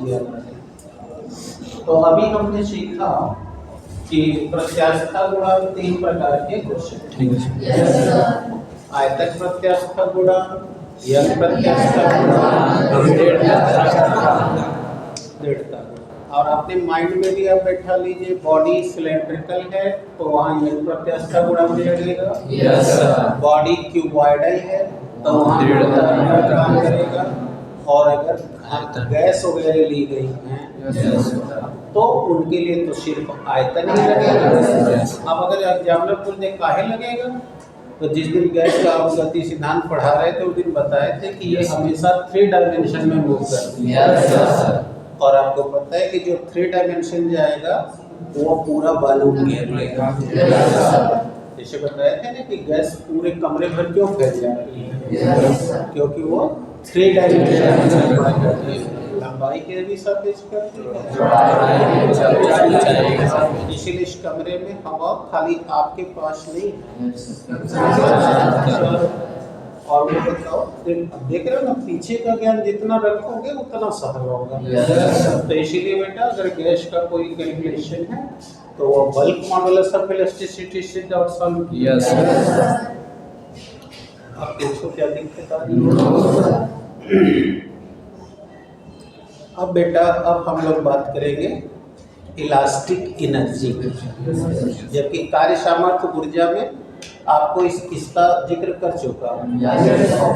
ये तो अभी हमने सीखा कि प्रत्यास्थ गुणा 3 प्रकार के क्वेश्चन। ठीक है। आयतक प्रत्यास्थ गुणा, यंग प्रत्यास्थ गुणा और अपने माइंड में भी आप बैठा लीजिए, बॉडी सिलेंड्रिकल है तो वहाँ यंग प्रत्यास्थ गुणा में लगेगा। बॉडी क्यूबॉइडल है तो वहाँ काम करेगा। और अगर गैस वगैरह ली गई हैं तो उनके लिए तो सिर्फ आयतन ही लगेगा। अब अगर एग्जामिनर पूछे काहे लगेगा, तो जिस दिन गैस का गति सिद्धांत पढ़ा रहे थे उस दिन बताए थे कि ये हमेशा 3 डायमेंशन में मूव करती है। और आपको पता है कि जो 3 डायमेंशन जाएगा वो पूरा बालून घेर लेगा। जैसे बताया था ना कि गैस पूरे कमरे भर क्यों फैल जाती है, क्योंकि वो 3 डायमेंशन में लंबाई के भी सापेक्ष करती है, इसीलिए इस कमरे में हवा खाली आपके पास नहीं है। और वो बताओ, देख रहे हो ना, पीछे का ज्ञान जितना रखोगे उतना सरल होगा। तो इसीलिए बेटा अगर गैस का कोई कैलकुलेशन है तो वो बल्क मॉडुलस ऑफ इलास्टिसिटी से डॉट सॉल्व किया। आप देखो क्या दिक्कत आ रही है। अब बेटा अब हम लोग बात करेंगे इलास्टिक एनर्जी, जबकि कार्य सामर्थ्य ऊर्जा में आपको इसका जिक्र कर चुका हूँ।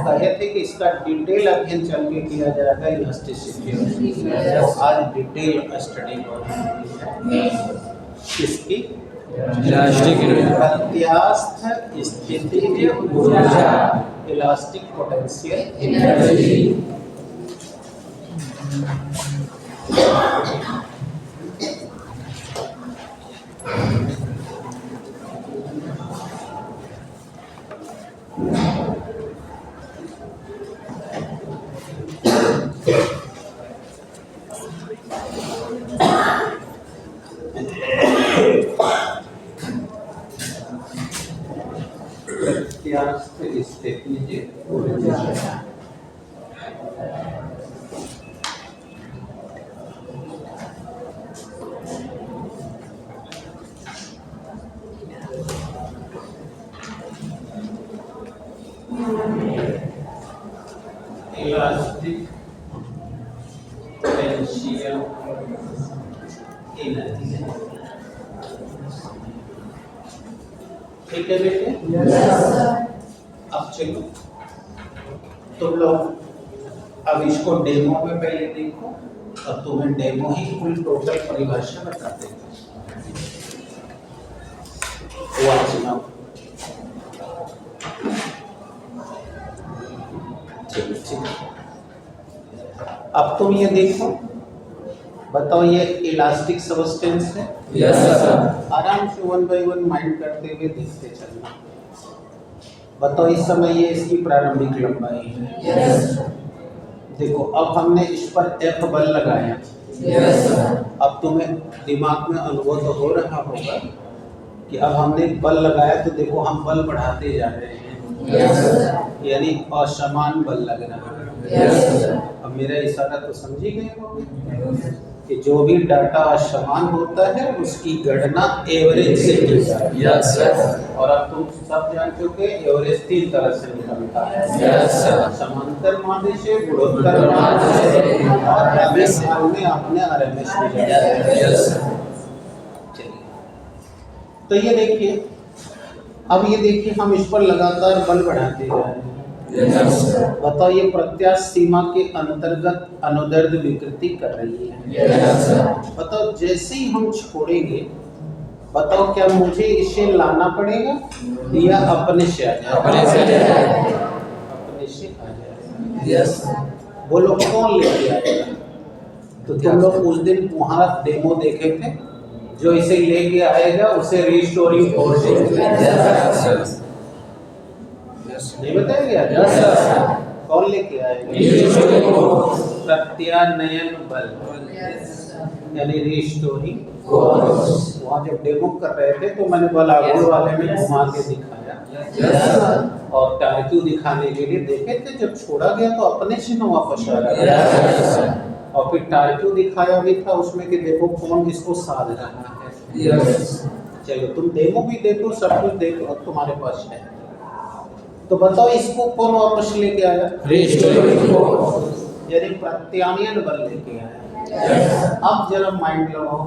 कहे थे कि इसका डिटेल अध्ययन चल के किया जाएगा इलास्टिसिटी। तो आज डिटेल स्टडी इसकी प्रत्यास्थ स्थिति ऊर्जा, इलास्टिक पोटेंशियल एनर्जी। प्रत्यास्थ स्थिति ऊर्जा इलास्टिक पोटेंशियल एनर्जी। ठीक है बेटे? अब चलो तुम लोग अब इसको डेमो में पहले देखो और तुम्हें डेमो ही फुल टोटल परिभाषा बताते हैं। सुनाओ। ठीक। अब तुम ये देखो, बताओ ये इलास्टिक सब्सटेंस है। Yes sir. आराम से 1 बाय 1 माइंड करते हुए देखते चलना। बताओ इस समय ये इसकी प्रारंभिक लंबाई है। यस। देखो अब हमने इस पर F बल लगाया। Yes sir. अब तुम्हें दिमाग में अनुभव तो हो रहा होगा कि अब हमने बल लगाया तो देखो हम बल बढ़ाते जा रहे हैं। यस। यानी असमान बल लग रहा है। यस। अब मेरा इशारा तो समझी गए होंगे कि जो भी डाटा असमान होता है उसकी गणना एवरेज से की जाती है। Yes sir. और अब तुम सब जान चुके एवरेज 3 तरह से निकलता है। Yes sir. समांतर माध्य से, गुणोत्तर माध्य से और RMS में आपने RMS निकाला। यस। चलिए तो ये देखिए, अब ये देखिए हम इस पर लगातार बल बढ़ाते जा रहे हैं। बताओ ये प्रत्यास्थ सीमा के अंतर्गत अनुदैर्ध्य विकृति कर रही है। बताओ जैसे ही हम छोड़ेंगे, बताओ क्या मुझे इसे लाना पड़ेगा या अपने से आ जाएगा? अपने से आ जाएगा। यस। बोलो कौन लेके आएगा? तो तुम लोग उस दिन वहाँ डेमो देखे थे, जो इसे लेके आएगा उसे रीस्टोरिंग फोर्स नहीं बताया गया? कौन लेके आएगा? प्रत्यानयन बल यानी रीस्टोरिंग फोर्स। वहाँ जब डेमो कर रहे थे तो मैंने बल आगुड़ वाले में घुमा के दिखाया और टारक्यू दिखाने के लिए देखे थे। जब छोड़ा गया तो अपने से न वापस आ रहा है। और फिर टार्क्यू दिखाया भी था उसमें कि देखो कौन इसको साध रहा है। Yes. चलो तुम डेमो भी देखो, सब कुछ देखो, तुम्हारे पास है। तो बताओ इसको कौन वापस लेके आया? यानी प्रत्यानयन बल लेके आया। अब जरा माइंड लगाओ,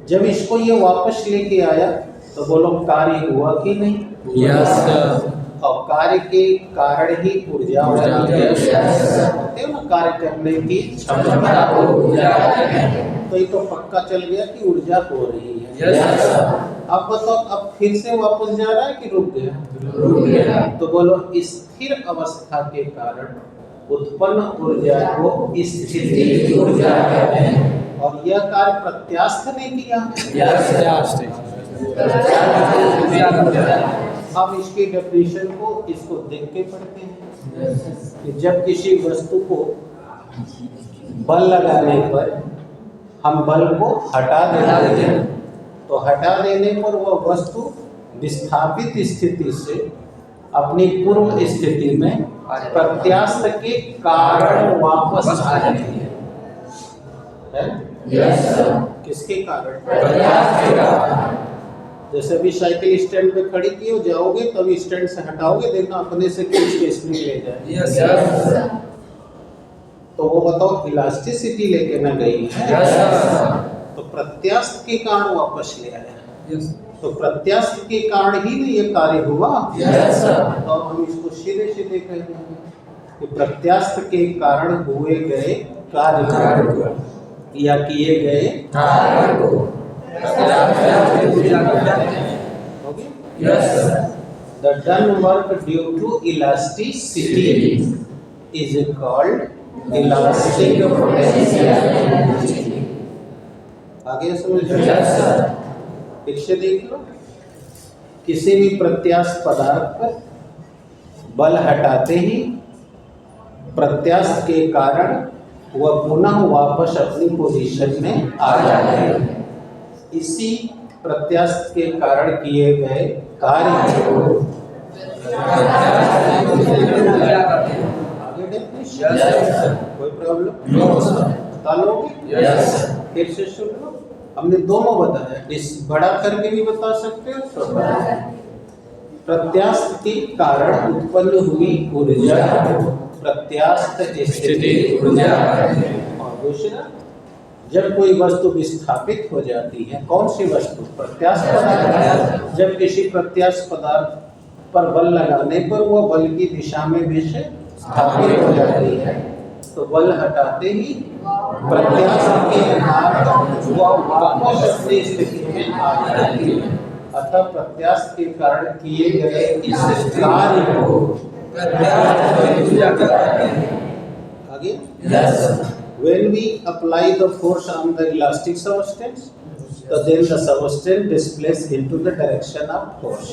जब इसको ये वापस लेके आया तो बोलो कार्य हुआ कि नहीं? Yes. और कार्य के कारण ही ऊर्जा होती है। कहते हो ना कार्य करने की क्षमता को ऊर्जा कहते हैं। तो ये तो पक्का चल गया कि ऊर्जा हो रही है। अब बताओ, अब फिर से वापस जा रहा है कि रुक गया? तो बोलो स्थिर अवस्था के कारण उत्पन्न ऊर्जा को स्थिति ऊर्जा कहते हैं। और यह कार्य प्रत्यास्थ ने किया। अब इसकी डेफिनेशन को इसको देख के पढ़ते हैं कि जब किसी वस्तु को बल लगाने पर हम बल को हटा देते हैं, तो हटा देने पर वह वस्तु विस्थापित स्थिति से अपनी पूर्व स्थिति में प्रत्यास्थ के कारण वापस आ जाती है। किसके कारण? प्रत्यास्थ के कारण। जैसे अभी साइकिल स्टैंड पे खड़ी की हो, जाओगे तभी स्टैंड से हटाओगे, देखना अपने से खींच के स्प्रिंग ले जाए। तो वो बताओ इलास्टिसिटी लेके ना गई है, तो प्रत्यास्थ के कारण वापस ले आया। तो प्रत्यास्थ के कारण ही नहीं ये कार्य हुआ। तो हम इसको सीधे सीधे कह देंगे कि प्रत्यास्थ के कारण हुए गए कार्य या किए गए कार्य को The done work due to elasticity is called elastic potential. आगे समझ फिर से देख लो, किसी भी प्रत्यास्थ पदार्थ पर बल हटाते ही प्रत्यास्थ के कारण वह पुनः वापस अपनी पोजीशन में आ जाते हैं। इसी प्रत्यास्थ के कारण किए गए कार्य को कोई प्रॉब्लम बता लोगे? फिर से सुन लो, हमने दोनों बताया, इस बड़ा करके भी बता सकते हो, छोटा। प्रत्यास्थ के कारण उत्पन्न हुई ऊर्जा प्रत्यास्थ स्थिति ऊर्जा। और दूसरा, जब कोई वस्तु विस्थापित हो जाती है, कौन सी वस्तु? प्रत्यास्थ पदार्थ। जब किसी प्रत्यास्थ पदार्थ पर बल लगाने पर वह बल की दिशा में विस्थापित हो जाती है, तो बल हटाते ही प्रत्यास्थ के कारण वह वापस अपनी स्थिति में आ जाती है। अतः प्रत्यास्थ के कारण किए गए इस कार्य को आगे when we apply the force on the elastic substance, then the substance displaces into the direction of force.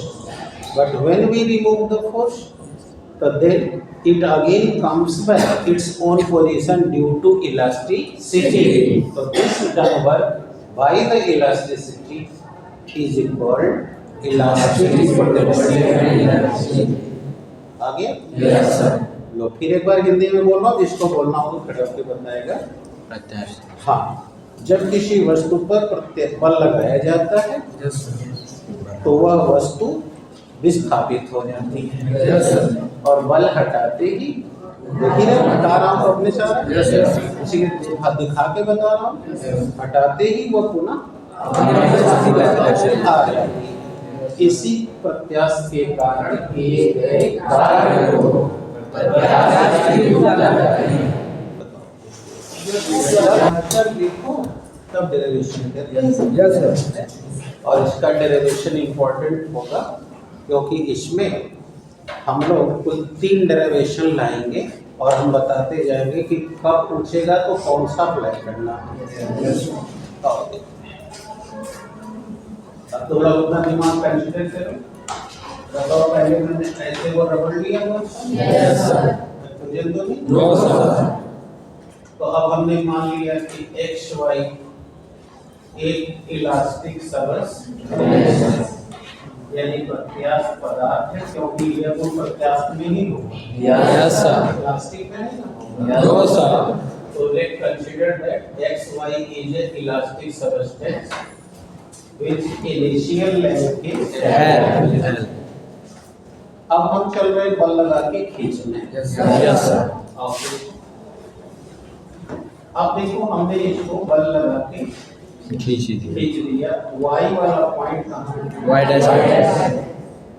But when we remove the force, then it again comes back its own position due to elasticity. So this done work by the elasticity is called elastic potential. आगे? Yes sir. लो फिर एक बार हिंदी में बोलना, जिसको बोलना हो तो खड़े होकर बताएगा। हाँ, जब किसी वस्तु पर बल लगाया जाता है तो वह वस्तु विस्थापित हो जाती है। और बल हटाते ही, देखिए हटा रहा हूँ अपने साथ, इसी दिखा के बता रहा हूँ, हटाते ही वह पुनः आ जाती है। इसी प्रत्यास्थ के कारण किए गए कार्य को लिखो तब डेरिवेशन करें। और इसका डेरिवेशन इंपॉर्टेंट होगा क्योंकि इसमें हम लोग कुल 3 डेरिवेशन लाएंगे और हम बताते जाएंगे कि कब पूछेगा तो कौन सा अप्लाई करना है। अब तो लोग अपना दिमाग कंसीडर करो, बताओ पहले मैंने ऐसे वो रबड़ लिया हुआ मुझे तो नहीं। तो अब हमने मान लिया कि एक्स वाई एक इलास्टिक सबस्टेंस यानी प्रत्यास्थ पदार्थ है, क्योंकि यह वो प्रत्यास्थ में ही होगा। इलास्टिक में नहीं होगा। So let's consider that XY is an elastic substance which initial length is L. अब हम चल रहे बल लगा के खींचने। Yes, sir. अब देखो हमने इसको बल लगा के खींच दिया। Y वाला पॉइंट कहाँ है? Y dash।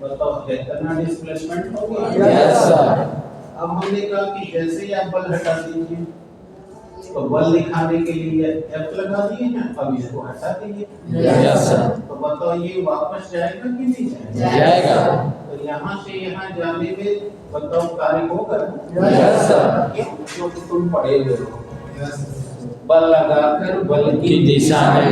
बताओ कितना डिस्प्लेसमेंट हो गया? Yes, sir. अब हमने कहा कि जैसे ही आप बल हटा दीजिए तो बल दिखाने के लिए F लगा दिए हैं, अब इसको हटा दीजिए। Yes, sir. तो बताओ ये वापस जाएगा कि नहीं जाएगा? जाएगा। तो यहाँ से यहाँ जाने में बताओ कार्य होगा? Yes, sir. क्यों? क्योंकि तुम पढ़े हुए हो। बल लगाकर बल की दिशा में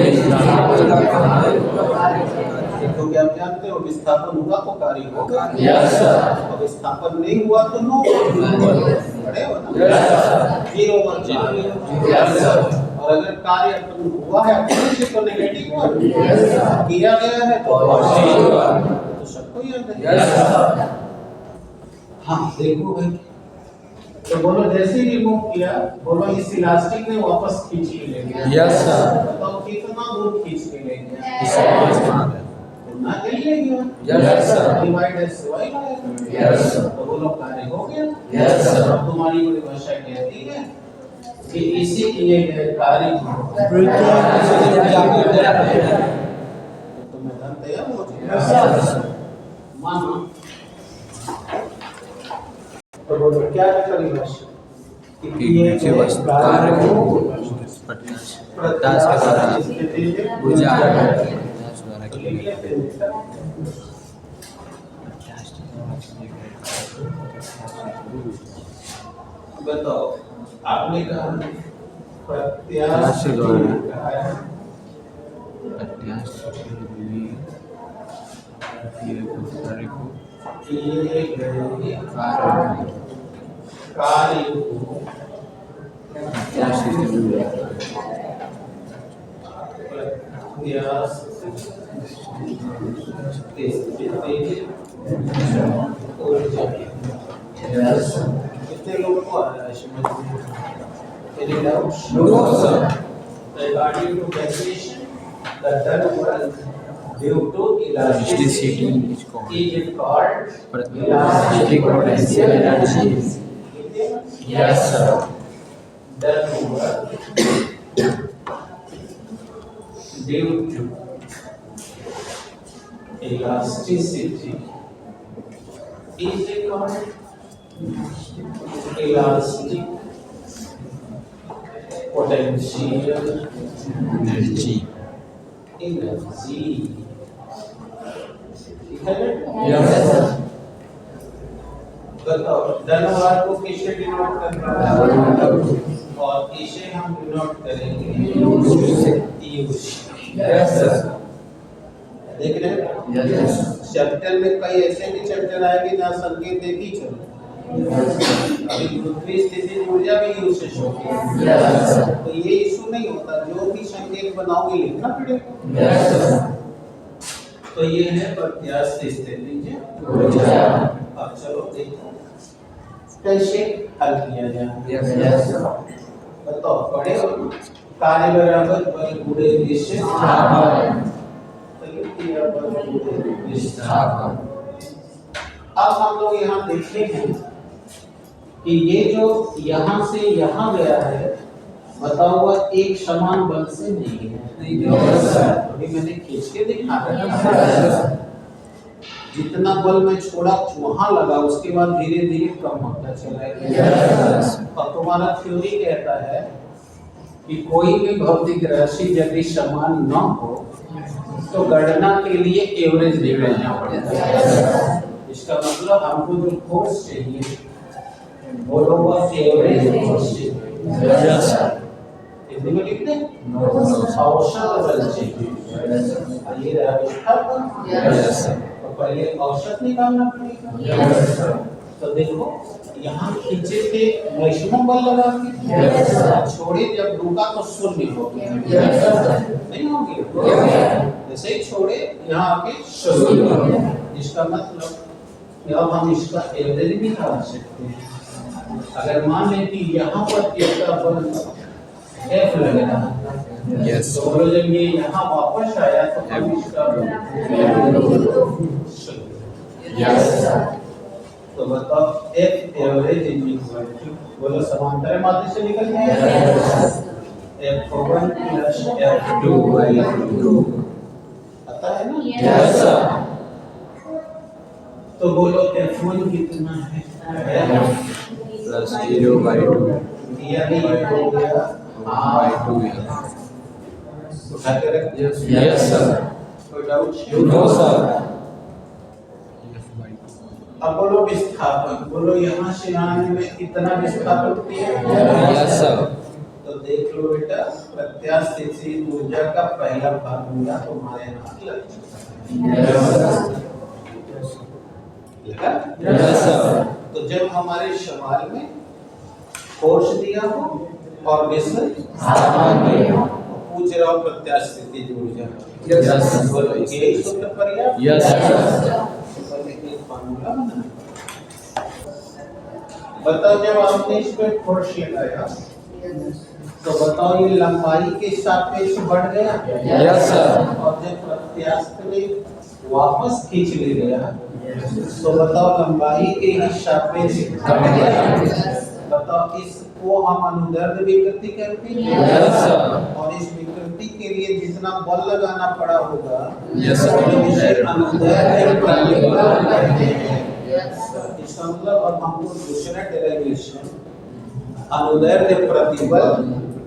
क्योंकि आप जानते हो विस्थापन हुआ तो कार्य होगा। Yes, sir. और विस्थापन नहीं हुआ तो नो। पढ़े हो ना? Yes, sir. 0 1 Yes, sir. और अगर कार्य हुआ है तो नेगेटिव हुआ, किया गया है तो पॉजिटिव। तो सबको याद है। Yes, sir. हाँ देखो भाई, तो बोलो जैसे ही रिमूव किया, बोलो इस इलास्टिक ने वापस खींच के ले गया। Yes, sir. बताओ कितना दूर खींच के ले गया? ना ले गया। Yes, sir. Divide s y आएगा। Yes, sir. तो बोलो कार्य हो गया। Yes, sir. अब तुम्हारी परिभाषा कहती है कि इसी किए गए कार्य को तो मैदान तैयार हो जाएगा। मानो तो बोलो क्या है परिभाषा? कि किए गए कार्य को प्रत्याश के द्वारा स्थिति में ऊर्जा तो लिख लेते हैं। बताओ आपने कहा प्रत्याश के द्वारा। द्वारा किए गए कार्य को प्रत्याश की स्थिति में ऊर्जा। कितने लोगों को आ रहा है समझ में? Any doubts? No, sir. Regarding to definition, the done work due to elasticity is called elastic potential energy. Yes, sir. Done work due to elasticity is called elastic potential Energy. energy। ठीक है ना? Yes, sir. बताओ धनवाद को किससे denote करना है? और इसे हम डिनोट करेंगे यू से। Yes, sir. देख रहे हैं? Yes. चैप्टर में कई ऐसे भी चैप्टर आएंगे जहाँ संकेत एक ही चलो। अभी पृथ्वी स्थिति ऊर्जा भी यू से होती है। Yes, sir. तो ये इशू नहीं होता, जो भी संकेत बनाओगे लिखना पड़ेगा। Yes, sir. तो ये है प्रत्याश की स्थिति जी। ऊर्जा। अब चलो देखो कैसे हल किया जाए। Yes, sir. बताओ पढ़े हो कार्य बराबर बल गुणे विशिष्ट अब हम लोग यहाँ देखते हैं कि ये जो यहाँ से यहाँ गया है बताओ वह एक समान बल से नहीं है। अभी मैंने खींच के दिखा जितना बल मैं छोड़ा वहां लगा उसके बाद धीरे धीरे कम होता चला गया। और तुम्हारा थ्योरी कहता है कि कोई भी भौतिक राशि यदि समान न हो तो गणना के लिए एवरेज निकालना पड़ता है। इसका मतलब हमको जो फोर्स चाहिए वो लोग एवरेज फोर्स चाहिए। हिंदी में लिखते औसत बल चाहिए। ये रहा विस्थापन। तो पहले औसत निकालना पड़ेगा। तो देखो यहाँ खींचे थे मैक्सिमम बल लगा के छोड़े, जब रुका तो शून्य हो गया। नहीं हो गया? जैसे ही छोड़े यहाँ आके शून्य हो गया। इसका मतलब अब हम इसका एवरेज भी निकाल सकते हैं। अगर मान लें कि यहाँ पर इसका बल F लगेगा। Yes. तो बोलो जब ये यहाँ वापस आया तो हम इसका Yes. तो बताओ F average is equal to, बोलो समांतर माध्य से निकल गया F1 प्लस F2 बाई 2, पता है ना? Yes, sir. तो बोलो F1 कितना है? Plus 0 by 2. यानी ये हो गया 1 by 2. उठा के रख दिया। Yes, sir. कोई डाउट? No, sir. अब बोलो विस्थापन, बोलो यहाँ से आने में कितना विस्थापन किया? Yes, sir. तो देख लो बेटा, प्रत्यास्थित ऊर्जा का पहला फार्मूला तुम्हारे हाथ लगा? Yes, sir. तो जब हमारे सवाल में फोर्स दिया हो और विषय पूछ रहा हो प्रत्यास्थित ऊर्जा, Yes, sir. बोलो यही सूत्र पर्याप्त? Yes, sir. फार्मूला बना। बताओ जब आपने इस पे फोर्स लगाया तो बताओ ये लंबाई के सापेक्ष बढ़ गया? Yes, sir. और जब प्रत्यास्थ में वापस खींच ले गया तो बताओ लंबाई के ही सापेक्ष घट गया। बताओ इसको हम अनुदैर्ध्य विकृति कहते हैं। Yes, sir. और इस विकृति के लिए जितना बल लगाना पड़ा होगा Yes, sir. तो इसे अनुदैर्ध्य प्रतिबल कहते हैं। इसका मतलब अब हमको दूसरा डेरिवेशन अनुदैर्ध्य प्रतिबल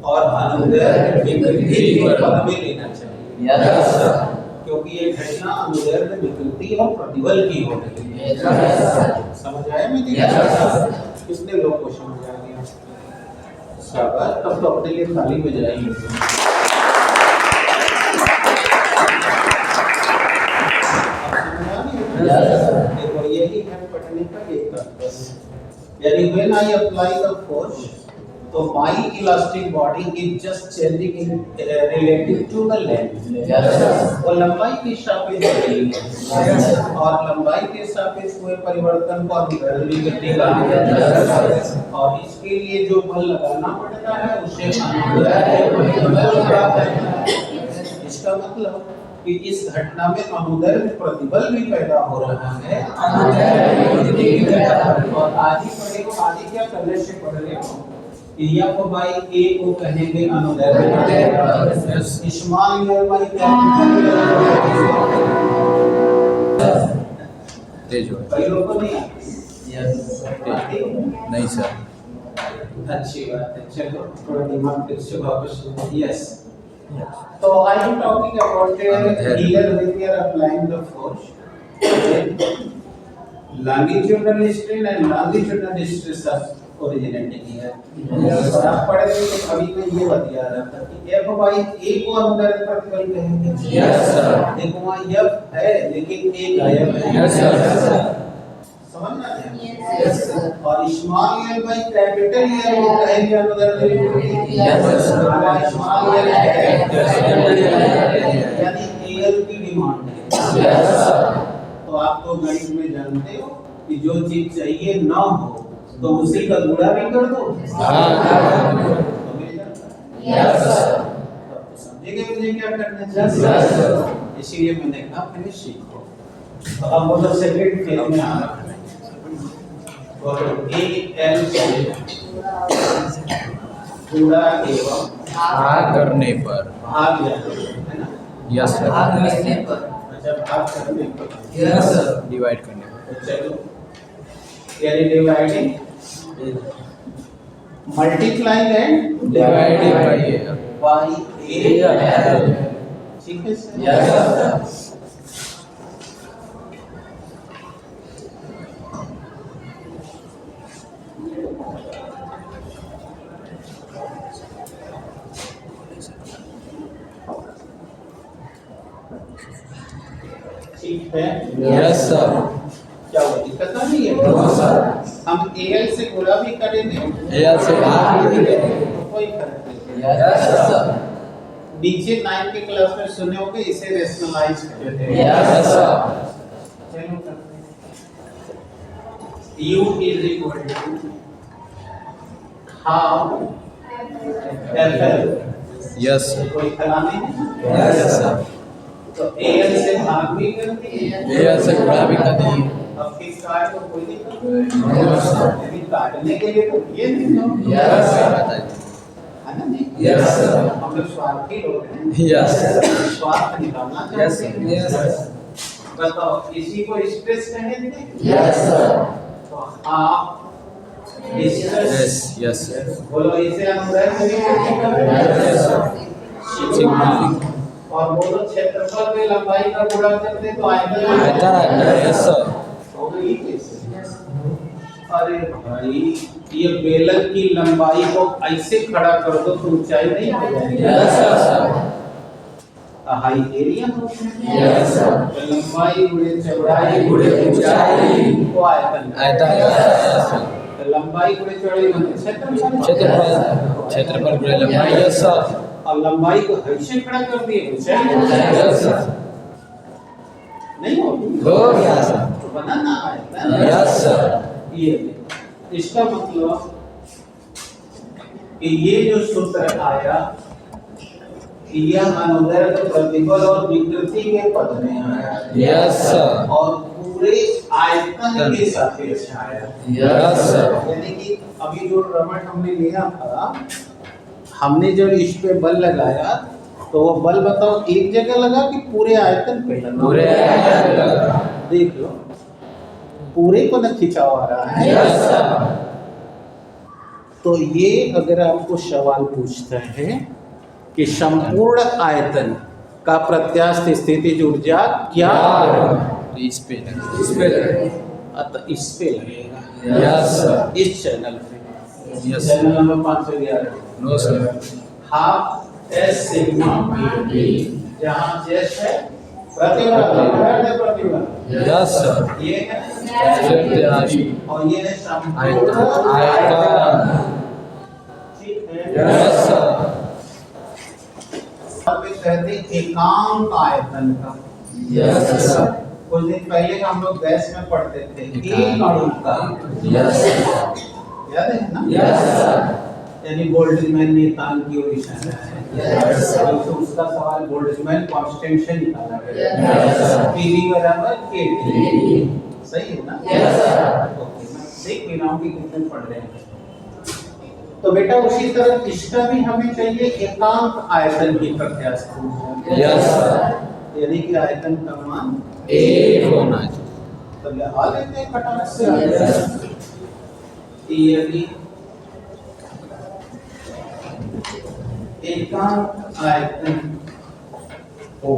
और अनुदैर्ध्य विकृति के पद में लेना चाहिए। Yes, sir. क्योंकि ये घटना अनुदैर्ध्य विकृति और प्रतिबल की हो रही है। समझ आया मेरी? कितने लोग को समझ आ गया? शाबाश, तब तो अपने लिए थाली में जाएंगे। देखो यही है पढ़ने का एक तात्पर्य। यानी when I apply the force तो my elastic body is just changing in relative to the length. और लंबाई के सापेक्ष बदलेगी और लंबाई के सापेक्ष हुए परिवर्तन को अनुदैर्ध्य विकृति कहा। और इसके लिए जो बल लगाना पड़ता है उसे अनुदैर्ध्य प्रतिबल कहा जाता है। इसका मतलब कि इस घटना में अनुदैर्ध्य प्रतिबल भी पैदा हो रहा है और आदि पढ़ेगा। आदि क्या करने से पढ़ रहे हो? F by A को कहेंगे अनुदैर्ध्य प्रतिबल, स्मॉल बाई कैपिटल तेज हो। कई लोगों को नहीं नहीं सर। अच्छी बात है। चलो थोड़ा दिमाग फिर से वापस। Yes, so I am talking about here when we are applying the force, longitudinal strain and longitudinal stress are originating here. और आप पढ़े थे तो अभी मैं ये बता रहा था कि F by A को अनुदैर्ध्य प्रतिबल कहेंगे। Yes, sir. देखो वहाँ F है लेकिन A गायब है। Yes, sir. समझ में आया? Yes, sir. और small L by capital L को कहेंगे अनुदैर्ध्य विकृति। Yes, sir. स्मॉल L है यानी AL की डिमांड है। Yes, sir. तो आप तो गणित में जानते हो कि जो चीज चाहिए ना हो तो उसी का गुणा भी कर दो तो मिल जाता है। Yes, sir. तो समझेंगे मुझे क्या करना Yes, sir. चाहिए? इसीलिए मैंने कहा पहले सीखो। तो अब बोलो सेकंड फेज में आ रहा है। बोलो AL से गुणा एवं भाग करने पर। भाग जाना है ना? Yes sir. अच्छा, भाग करने पर यस सर। डिवाइड करने पर। तो चलो यानी dividing multiplying and divided by A। ठीक है सर? Yes sir. ठीक है? Yes sir. क्या वो दिक्कत नहीं है? No sir. हम AL से गुणा भी करेंगे यस सर। कोई फर्क नहीं। Yes sir. नीचे 9 के क्लास में सुने होंगे इसे रेशनलाइज करते हैं। Yes sir. चलो करते हैं। U is equal to half FL Yes. कोई खिला नहीं है? Yes, sir. तो AL से भाग भी करती है, Yes, sir. बुरा भी कर दी। अब किस कार्ड को कोई नहीं करता Yes, sir. यदि काटने के लिए तो ये नहीं हो Yes, sir. है ना नहीं? Yes, sir. हम लोग स्वार्थी लोग हैं, Yes, sir. स्वार्थ निकालना Yes, चाहते sir. हैं। Yes, sir. बताओ इसी को स्ट्रेस कहेंगे? Yes, sir. तो आप स्ट्रेस Yes, yes, sir. बोलो इसे हम रह नहीं Yes, sir. सिग्मा और बोलो क्षेत्रफल में लंबाई का गुणा करते तो आयतन आयतन आएगा। Yes, sir. होगा ये कैसे? अरे भाई ये बेलन की लंबाई को ऐसे खड़ा कर दो तो ऊंचाई नहीं हो जाएगी। Yes, sir. High area Yes, sir. लंबाई गुणे चौड़ाई गुणे ऊंचाई तो आयतन आयतन। Yes, sir. लंबाई गुणे चौड़ाई मतलब क्षेत्रफल क्षेत्रफल गुणे लंबाई। Yes, sir. और लंबाई को ऐसे खड़ा कर दिए ऊंचाई Yes, sir. नहीं होगी हो गया, sir. तो बनाना आयतन। Yes, sir. ये इसका मतलब कि ये जो सूत्र आया यह अनुदैर्घ्य प्रतिबल और विकृति के पद में आया। Yes, sir. और पूरे आयतन के सापेक्ष आया। Yes, sir. यानी कि अभी जो रमण हमने लिया था, हमने जब इस पे बल लगाया तो वो बल बताओ एक जगह लगा कि पूरे आयतन पे लगा? पूरे आयतन पे लगा। देख लो पूरे को न खिंचाव आ रहा है। Yes, sir. तो ये अगर आपको सवाल पूछता है कि संपूर्ण आयतन का प्रत्यास्थ स्थितिज ऊर्जा क्या इस पे लगेगा। अतः इस पे लगेगा। Yes, sir. इस चैनल पे Yes. Channel number 511 No, sir. Half s sigma b जहाँ एस है प्रतिबल प्रतिबल Yes, sir. ये है प्रत्यास्थ और ये है संपूर्ण आयतन। ठीक है। Yes, sir. अब ये कहते हैं एकांक आयतन का। Yes, sir. कुछ दिन पहले हम लोग गैस में पढ़ते थे एक अणु का Yes, sir. याद है ना? Yes, sir. यानी बोल्ट्जमैन ने एकांक की ओर इशारा है। Yes, sir. तो उसका सवाल बोल्ट्जमैन कांस्टेंट से निकाला गया। Yes, sir. PV बराबर KT सही है ना? Yes, sir. ओके मैं देख भी रहा हूँ कि कितने पढ़ रहे हैं। तो बेटा उसी तरह इसका भी हमें चाहिए एकांक आयतन की प्रत्यास्थ ऊर्जा। Yes, sir. यानी कि आयतन का मान एक होना चाहिए। तो लगा लेते हैं फटाक से। Yes. यदि एकांक आयतन हो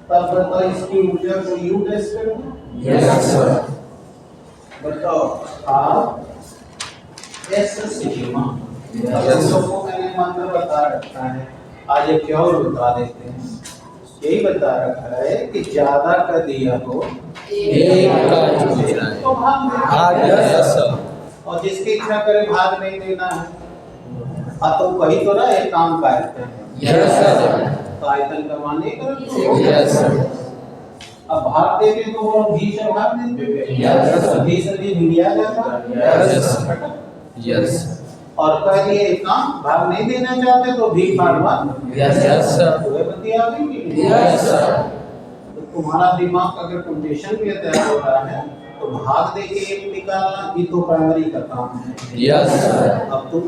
तब बताओ इसकी ऊर्जा को यू टेस्ट करो। Yes, sir. बताओ आप एस सिग्मा Yes. को मैंने मंत्र बता रखा है, आज एक और बता देते हैं। यही बता रखा है कि ज्यादा का दिया हो एक का पूछना है। तो भाग देना। भाग देना। Yes, sir. और जिसकी इच्छा करे भाग नहीं देना है। तो कही तो रहा एकांक आयतन है। Yes, sir. तो आयतन का मान एक रख दो। Yes, sir. अब भाग देते तो वो भी से भाग देते। Yes, sir. भी से भी भिड़िया जाता। Yes. Yes. और कह दिए एकांक भाग नहीं देना चाहते तो भी भागवान। Yes, yes, sir. पूरे बतिया भी। Yes, sir. तो तुम्हारा दिमाग अगर कंडीशन पे तैयार हो रहा है तो भाग दे के एक निकालना भी तो प्राइमरी का काम है। Yes, sir. अब तुम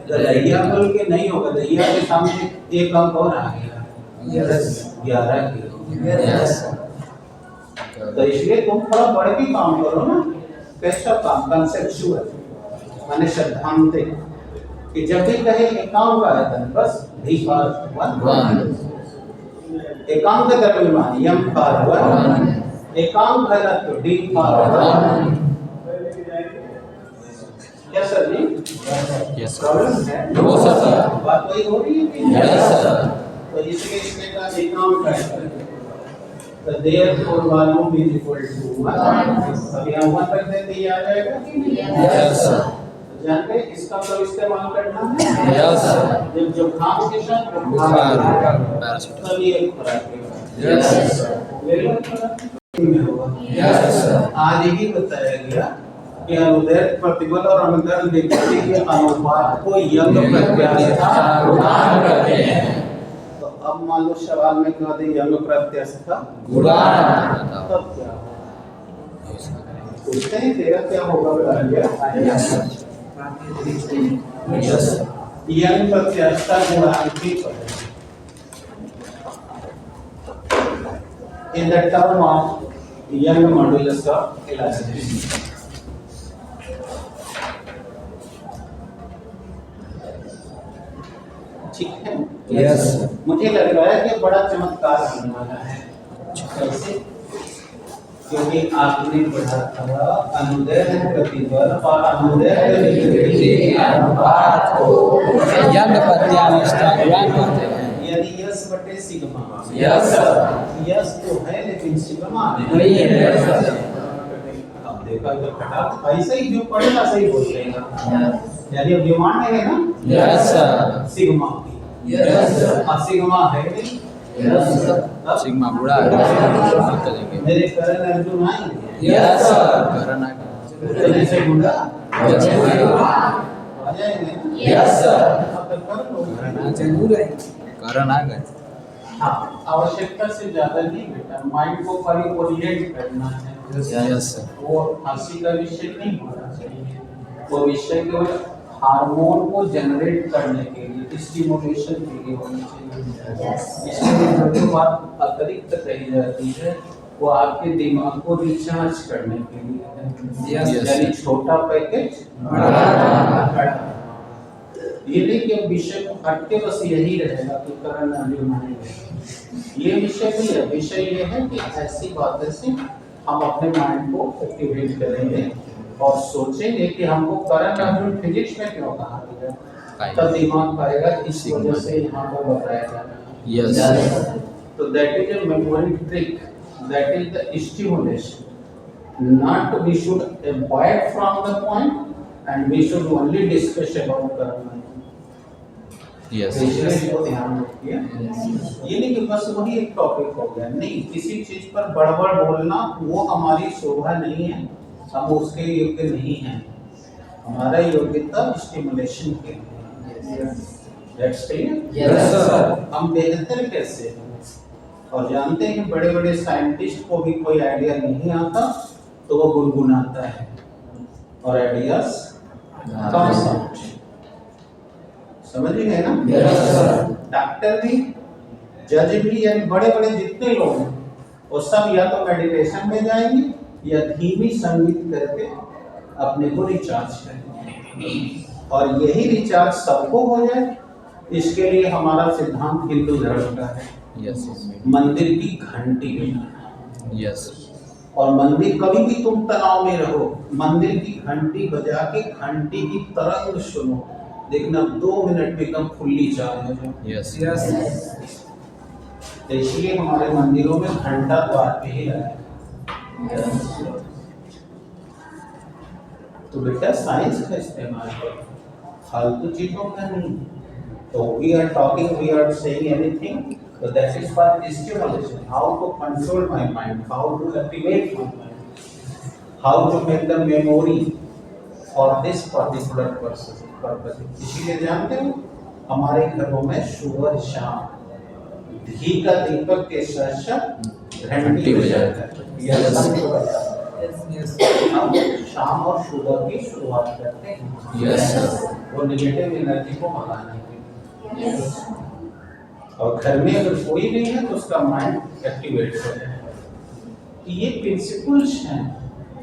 दहिया बोल के नहीं होगा, दहिया के सामने एक अंक और आ गया। Yes. 11 किलो। Yes. तो इसलिए तुम थोड़ा बढ़ के काम करो ना। कैसा काम? कंसेप्चुअल माने सैद्धांतिक कि जब भी कहे एकांक आयतन बस भी पार 1 एकांक द्रव्यमान m पार 1 एकांक घनत्व d पार 1। क्या सर जी? Yes, sir. प्रॉब्लम है? No, sir. बात वही हो रही है कि Yes, sir. तो इसलिए इसने कहा एकांक आयतन तो therefore volume is equal to 1। अब यहाँ 1 रख देते ही आ जाएगा कि नहीं? Yes, sir. जानते हैं इसका तो इस्तेमाल करना है। Yes, sir. जब जुकाम के साथ बुखार, तब ये खुराक के बाद। Yes, sir. ले लो खुराक में होगा। Yes, sir. आज ही बताया गया कि अनुदैर्ध्य प्रतिबल और अनुदैर्ध्य विकृति के अनुपात को यंग प्रत्यास्था गुणान कहते हैं। तो अब मान लो सवाल में कह दे यंग प्रत्यास्था गुणान तब क्या होगा? पूछते हैं तेरा क्या होगा? यस यंग प्रत्यास्था गुणांक in the term of young modulus of elasticity. ठीक है? यस मुझे लग रहा है कि बड़ा चमत्कार होने वाला है। कैसे? क्योंकि आपने पढ़ा था अनुदैर्ध्य प्रतिबल और अनुदैर्ध्य विकृति के अनुपात को यंग प्रत्यास्था गुणान कहते हैं। यानी यस बटे सिग्मा। यस यस तो है लेकिन सिग्मा नहीं है। अब देखा तो फटा ऐसे ही जो पढ़ेगा सही बोल देगा। यानी अब डिमांड है ना? यस सिग्मा की। यस सिग्मा है नहीं? यस सिग्मा बुरा है करेंगे। मेरे करण अर्जुन आएंगे। यस करना जैसे गुंडा आ जाएंगे ना? यस अब तक कर लो। जरूर है करना गए। हाँ, आवश्यकता से ज्यादा नहीं बेटा, माइंड को परिओरिएंट करना है। यस वो हंसी का विषय नहीं होना चाहिए, वो विषय केवल हार्मोन को जनरेट करने के लिए, स्टिमुलेशन के लिए होना चाहिए। इसलिए जो बात अतिरिक्त कही जाती है वो आपके दिमाग को रिचार्ज करने के लिए है। यानी छोटा पैकेज बड़ा। ये नहीं कि अब विषय को हट के बस यही रहेगा कि करण अर्जुन आएंगे। ये विषय नहीं है, विषय ये है कि ऐसी बातें से हम अपने माइंड को एक्टिवेट करेंगे और सोचेंगे कि हमको करण अर्जुन फिजिक्स में क्यों कहा गया, तब दिमाग पाएगा इस वजह से यहाँ पर बताया जा रहा है। यस तो that is a memory trick, that is the stimulation, not we should avoid from the point and we should only discuss about करण। यस इसको ध्यान रखिए, ये नहीं कि बस वही एक टॉपिक हो गया, नहीं, किसी चीज पर बड़बड़ बोलना वो हमारी शोभा नहीं है, हम उसके योग्य नहीं हैं। हमारा योग्यता स्टिमुलेशन के लिए। That's clear? यस सर हम बेहतर कैसे हैं और जानते हैं कि बड़े बड़े साइंटिस्ट को भी कोई आइडिया नहीं आता तो वो गुनगुनाता है और आइडियाज कम्स आउट। समझ गए ना? यस सर डॉक्टर भी, जज भी, यानी बड़े बड़े जितने लोग हैं वो सब या तो मेडिटेशन में जाएंगे या धीमी संगीत करके अपने को रिचार्ज करेंगे। और यही रिचार्ज सबको हो जाए, इसके लिए हमारा सिद्धांत हिंदू धर्म का है। यस मंदिर की घंटी बजाना। यस और मंदिर, कभी भी तुम तनाव में रहो, मंदिर की घंटी बजा के घंटी की तरंग सुनो, देखना 2 मिनट में एकदम फुल्ली चार्ज हो जाए। यस तो इसलिए हमारे मंदिरों में घंटा द्वार पे ही लगा है। तो बेटा साइंस का इस्तेमाल करो, फालतू चीजों का नहीं। तो we are talking, we are saying anything, so that is for stimulation, how to control my mind, how to activate my mind, how to make the memory for this particular purpose। इसीलिए जानते हो हमारे घरों में सुबह शाम घी का दीपक के साथ साथ घंटी बजाता है। यह सबको पता है। हम शाम और सुबह की शुरुआत करते हैं। यस वो नेगेटिव एनर्जी को भगाने के लिए। और घर में अगर कोई नहीं है तो उसका माइंड एक्टिवेट हो जाएगा। ये प्रिंसिपल्स हैं।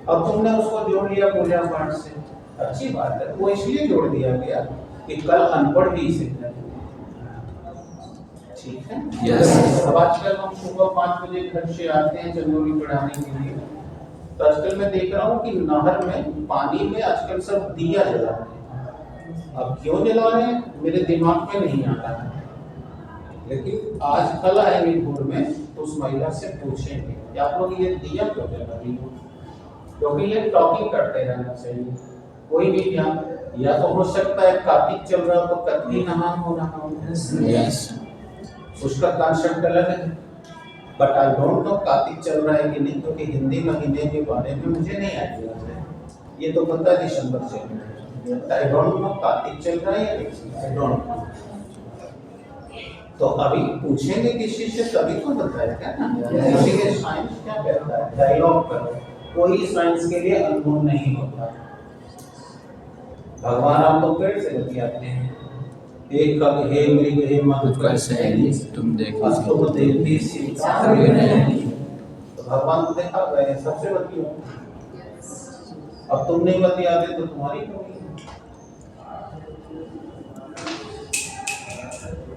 अब तुमने उसको जोड़ लिया पूजा पाठ से, अच्छी बात है, वो इसलिए जोड़ दिया गया कि कल अनपढ़ भी इसे करें। ठीक है? यस अब आजकल हम सुबह 5 बजे घर से आते हैं चंदोली पढ़ाने के लिए, तो आजकल मैं देख रहा हूँ कि नहर में पानी में आजकल सब दिया जला रहे हैं। अब क्यों जला रहे हैं मेरे दिमाग में नहीं आता है, लेकिन आज कल आएंगे भोर में तो उस महिला से पूछेंगे कि आप लोग ये दिया क्यों जला रही हो, क्योंकि ये टॉकिंग करते रहना चाहिए। कोई भी ध्यान, या तो हो सकता है कार्तिक चल रहा हो तो कत्ती नहान हो रहा हो, यस उसका कॉन्सेप्ट अलग है। But I don't know Kartik चल रहा है कि नहीं, क्योंकि हिंदी महीने के बारे में मुझे नहीं आइडिया है। ये तो पता है दिसंबर से आई डोंट नो कार्तिक चल रहा है या नहीं, आई डोंट नो। तो अभी पूछेंगे किसी से तभी तो बताएगा ना, इसीलिए साइंस क्या कहता है, डायलॉग करो, कोई साइंस के लिए अननोन नहीं होता। भगवान आपको पेड़ से बतियाते हैं, एक कब हे मृग हे मधु कैसे तुम देखो तुम देखती सीता नहीं, तो भगवान को देखा गए सबसे बतियो। अब तुम नहीं बतियाते तो तुम्हारी कमी है।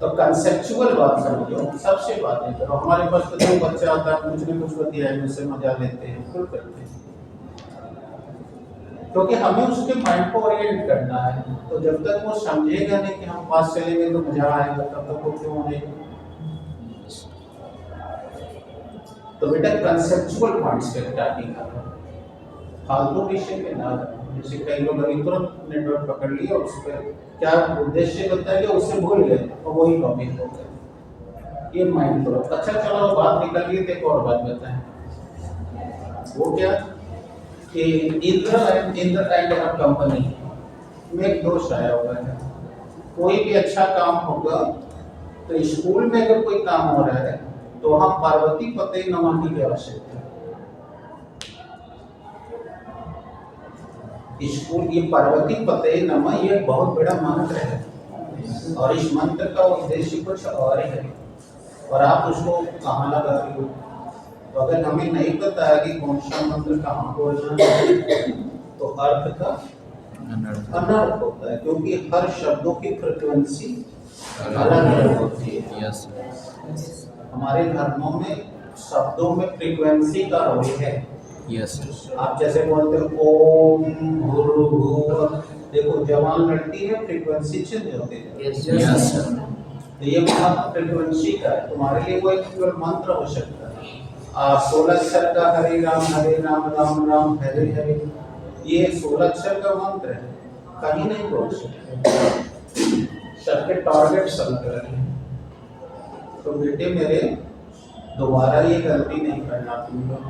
तो कंसेप्चुअल बात समझो, सबसे बातें करो। हमारे पास तो जो बच्चा आता है कुछ न कुछ बतियाए, उससे मजा लेते हैं, फुल करते हैं, क्योंकि हमें उसके माइंड को ओरिएंट करना है। तो जब तक वो समझेगा नहीं कि हम पास चलेंगे तो मजा आएगा, तब तक वो क्यों आएगा। तो बेटा कंसेप्चुअल पॉइंट्स पे स्टार्टिंग करो, फालतू विषय पे ना जाओ। जैसे कई लोग अभी तुरंत नेटवर्क पकड़ लिया, उस पर क्या उद्देश्य बताया गया उससे भूल गए और वही टॉपिक हो गया। ये माइंड करो। अच्छा चलो बात निकल गई, तो एक और बात बताएं। वो क्या कि इंद्र एंड कंपनी में एक दोष आया हुआ है। कोई भी अच्छा काम होगा तो स्कूल में अगर कोई काम हो रहा है तो हम पार्वती पते नमः की आवश्यकता है। स्कूल ये पार्वती पते नमः ये बहुत बड़ा मंत्र है, और इस मंत्र का उद्देश्य कुछ और है, और आप उसको कहाँ लगा रहे हो। तो अगर हमें नहीं पता है कि कौन सा मंत्र कहाँ बोलना है तो अर्थ का अनर्थ होता है, क्योंकि हर शब्दों की फ्रीक्वेंसी अलग अलग होती है। यस हमारे धर्मों में शब्दों में फ्रीक्वेंसी का रोल है। यस आप जैसे बोलते हो ओम भूर्भुवः, देखो जवान लड़ती है फ्रीक्वेंसी चेंज होती है। यस तो ये बहुत फ्रीक्वेंसी का है। तुम्हारे लिए वो एक केवल मंत्र हो सकता है। 16 अक्षर का हरे राम राम राम हरे हरे, ये 16 अक्षर का मंत्र है, कहीं नहीं बोल सकते। सबके टारगेट सब अलग है। तो बेटे मेरे दोबारा ये गलती नहीं करना तुम लोग।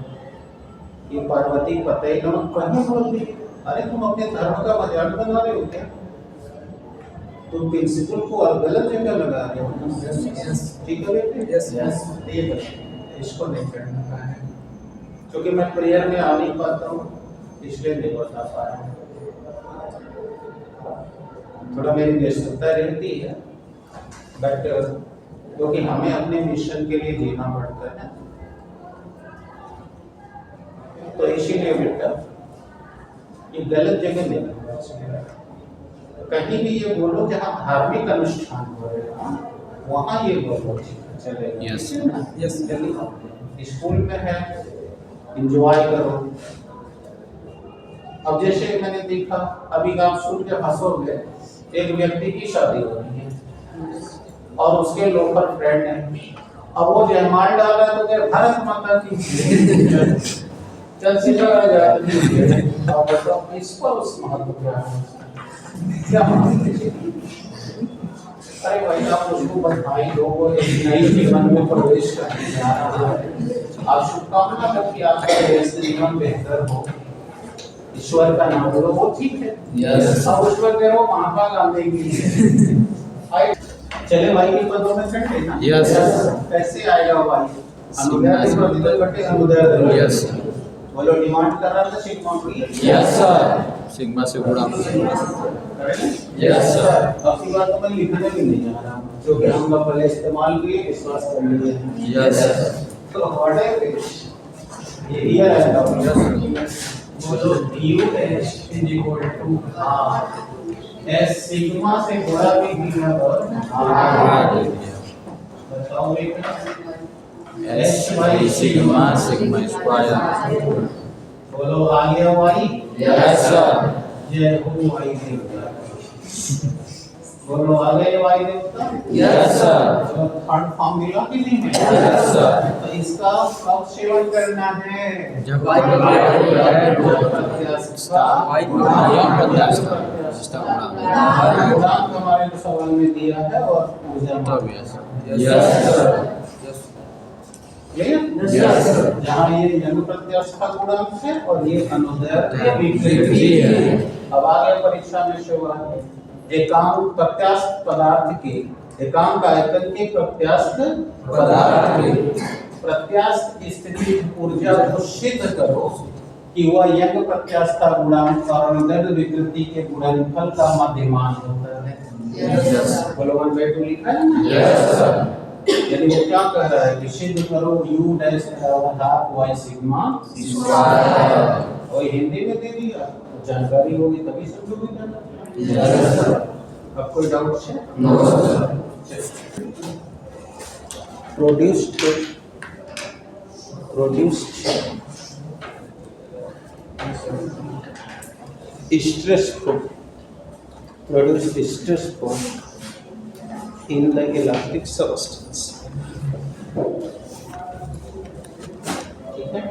ये पार्वती पते नमः कहीं बोल दी, अरे तुम अपने धर्म का मजाक बना रहे हो क्या? तुम प्रिंसिपल को गलत जगह लगा रहे हो। ठीक है बेटे, ये इसको नहीं करना है, क्योंकि मैं प्रेयर में आ नहीं पाता हूँ इसलिए नहीं बता पा रहा हूँ। थोड़ा मेरी व्यस्तता रहती है, बट क्योंकि हमें अपने मिशन के लिए जीना पड़ता है, तो इसीलिए बेटा ये गलत जगह नहीं है। कहीं भी ये बोलो जहाँ धार्मिक अनुष्ठान हो रहे हैं वहाँ ये बोलो, चलेगा। Yes. यस स्कूल में है, एंजॉय करो। अब जैसे मैंने देखा अभी आप सुन के हंसोगे, एक व्यक्ति की शादी हो रही है और उसके लोकल फ्रेंड है। अब वो जयमाल डाल रहा है तो क्या भारत माता की चल सीधा अब बताओ इस पर उस महत्व क्या है, क्या महत्व? अरे भाई आप उसको बधाई दो, वो एक नई जीवन में प्रवेश करने जा रहा है। आप शुभकामना करके आपका जीवन बेहतर हो, ईश्वर का नाम लो, वो ठीक है। यस अब उस पर कहो महात्मा गांधी की चले भाई के पदों में खड़े ना। यस कैसे आएगा भाई? अनुदय के प्रतिदल बटे अनुदय। यस बोलो डिमांड कर रहा था सिग्मा की। यस सर सिग्मा से गुणा। यस सर अपनी बात तो मैं लिखने भी नहीं जा रहा हूँ, क्योंकि हम लोग पहले इस्तेमाल किए, विश्वास कर लिए। यस तो व्हाट है ये रियल है। बोलो u dash is equal to s sigma से गुणा भी किया और बताओ बेटा s y sigma sigma square. बोलो आ गया y। यस सर जय हो y देवता। बोलो आ गए y देवता। यस सर थर्ड फॉर्म मिला कि नहीं है? यस सर तो इसका कब सेवन करना है? जब गुणांक हमारे सवाल में दिया है और ऊर्जा yes sir clear? Yes, sir. जहाँ ये यंग प्रत्यास्था गुणांक है और ये अनुदैर्ध्य विकृति विकृति है। है। अब आगे परीक्षा में सवाल है एकांक प्रत्यास्थ पदार्थ के एकांक आयतन के प्रत्यास्थ पदार्थ के प्रत्यास्थ स्थिति ऊर्जा को सिद्ध करो कि वह यंग प्रत्यास्था गुणांक और अनुदैर्ध्य विकृति के गुणनफल का मध्यमान होता है। Yes. बोलो 1/2 लिखा है ना? Yes, sir. यानी वो क्या कह रहा है कि सिद्ध करो u डैश बराबर हाफ y सिग्मा स्क्वायर। और हिंदी में दे दिया जानकारी होगी तभी समझोगे क्या Yes, sir. अब कोई डाउट है? No, sir. produced stress form in the elastic substance. ठीक है?